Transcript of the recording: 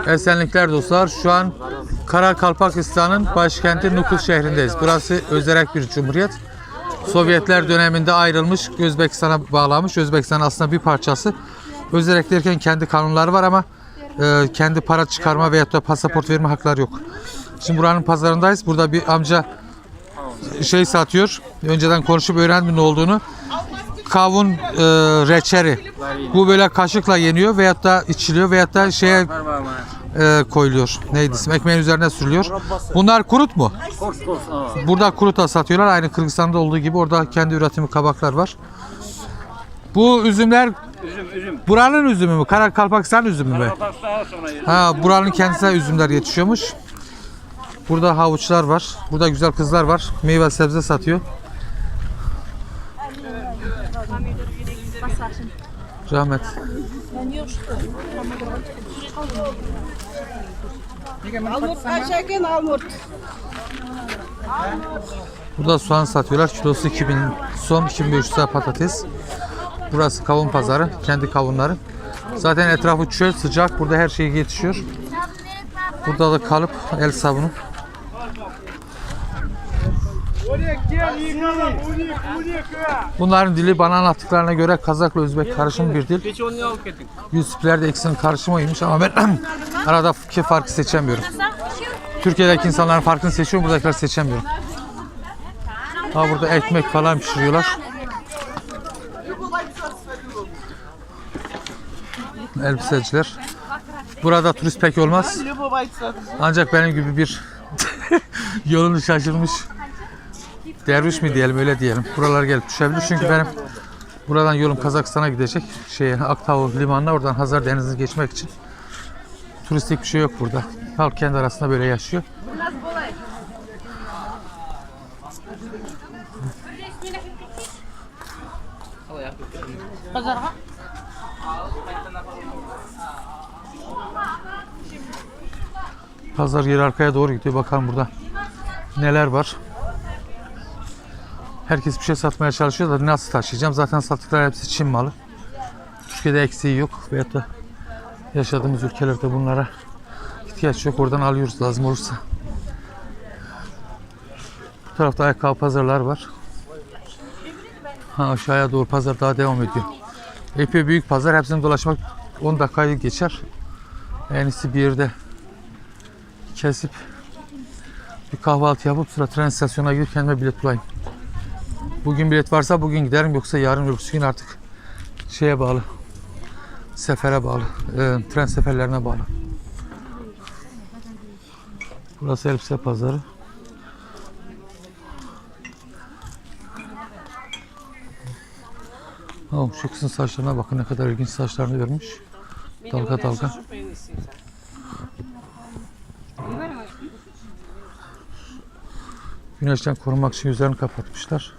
Esenlikler dostlar. Şu an Karakalpakistan'ın başkenti Nukus şehrindeyiz. Burası özerek bir cumhuriyet. Sovyetler döneminde ayrılmış, Özbekistan'a bağlanmış. Özbekistan aslında bir parçası. Özerek derken kendi kanunları var ama kendi para çıkarma veyahut da pasaport verme hakları yok. Şimdi buranın pazarındayız. Burada bir amca şey satıyor. Önceden konuşup öğrendim ne olduğunu. Kavun reçeri. Bu böyle kaşıkla yeniyor veyahut da içiliyor veyahut da şeye koyuluyor. Neydi ismi? Ekmeğin üzerine sürülüyor. Bunlar kurut mu? Burada kurut da satıyorlar. Aynı Kırgızistan'da olduğu gibi orada kendi üretimi kabaklar var. Bu üzümler buranın üzümü mü? Karakalpakistan üzümü mü? Ha, buranın kendisine üzümler yetişiyormuş. Burada havuçlar var. Burada güzel kızlar var. Meyve sebze satıyor. Rahmet. Burada soğan satıyorlar. Kilosu 2000 son 2500 lira patates. Burası kavun pazarı. Kendi kavunları. Zaten etrafı çöl, sıcak. Burada her şey yetişiyor. Burada da kalıp el sabunu. Bunların dili bana anlattıklarına göre Kazak'la Özbek karışım bir dil. Yusufler de ikisinin karışımıymış ama ben aradaki farkı seçemiyorum. Türkiye'deki insanların farkını seçiyorum, buradakiler seçemiyorum. Ha, burada ekmek falan pişiriyorlar. Elbiseciler. Burada turist pek olmaz. Ancak benim gibi bir yolunu şaşırmış derviş mi diyelim, öyle diyelim. Buralar gelip düşebilir çünkü benim buradan yolum Kazakistan'a gidecek. Aktau limanına, oradan Hazar Denizi'ni geçmek için. Turistik bir şey yok burada. Halk kendi arasında böyle yaşıyor. Pazar yeri arkaya doğru gidiyor. Bakalım burada neler var. Herkes bir şey satmaya çalışıyor da nasıl taşıyacağım? Zaten sattıkları hepsi Çin malı. Türkiye'de eksiği yok. Veyahut da yaşadığımız ülkelerde bunlara ihtiyaç yok. Oradan alıyoruz lazım olursa. Bu tarafta ayakkabı pazarlar var. Aşağıya doğru pazar daha devam ediyor. Epey büyük pazar. Hepsini dolaşmak 10 dakikayı geçer. En iyisi bir yerde kesip bir kahvaltı yapıp sonra tren istasyonuna gidip kendime bilet bulayım. Bugün bilet varsa bugün giderim, yoksa yarın öbürsü gün artık şeye bağlı. Sefere bağlı. Tren seferlerine bağlı. Burası elbise pazarı. Şu kızın saçlarına bakın, ne kadar ilginç saçlarını vermiş. Dalga dalga. Güneşten korunmak için yüzlerini kapatmışlar.